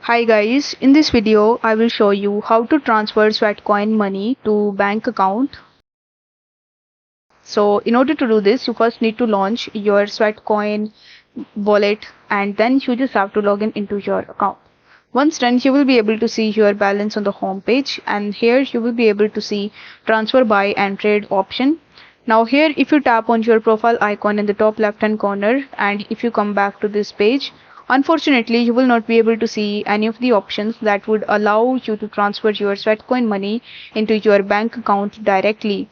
Hi guys, in this video I will show you how to transfer Sweatcoin money to bank account. So in order to do this, you first need to launch your Sweatcoin wallet and then you just have to log in into your account. Once done, you will be able to see your balance on the home page, and here you will be able to see transfer, buy and trade option. Now here if you tap on your profile icon in the top left hand corner and if you come back to this page, unfortunately you will not be able to see any of the options that would allow you to transfer your Sweatcoin money into your bank account directly.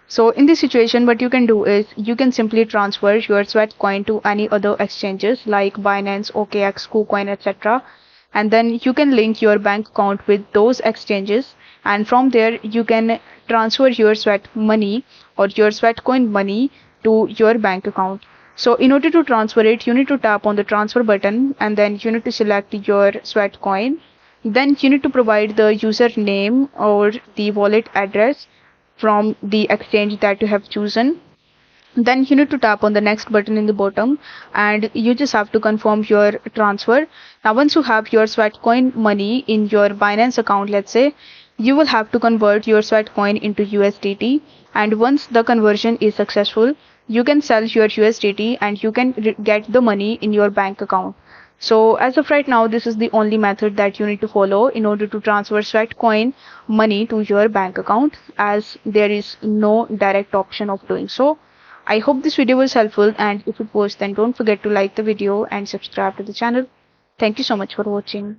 So in this situation, what you can do is you can simply transfer your Sweatcoin to any other exchanges like Binance, OKX, KuCoin, etc. And then you can link your bank account with those exchanges, and from there you can transfer your Sweat money or your Sweatcoin money to your bank account. So in order to transfer it, you need to tap on the transfer button and then you need to select your Sweatcoin. Then you need to provide the username or the wallet address from the exchange that you have chosen. Then you need to tap on the next button in the bottom and you just have to confirm your transfer. Now once you have your Sweatcoin money in your Binance account, let's say, you will have to convert your Sweatcoin into USDT, and once the conversion is successful, you can sell your USDT and you can get the money in your bank account. So as of right now, this is the only method that you need to follow in order to transfer Sweatcoin money to your bank account, as there is no direct option of doing so. I hope this video was helpful, and if it was, then don't forget to like the video and subscribe to the channel. Thank you so much for watching.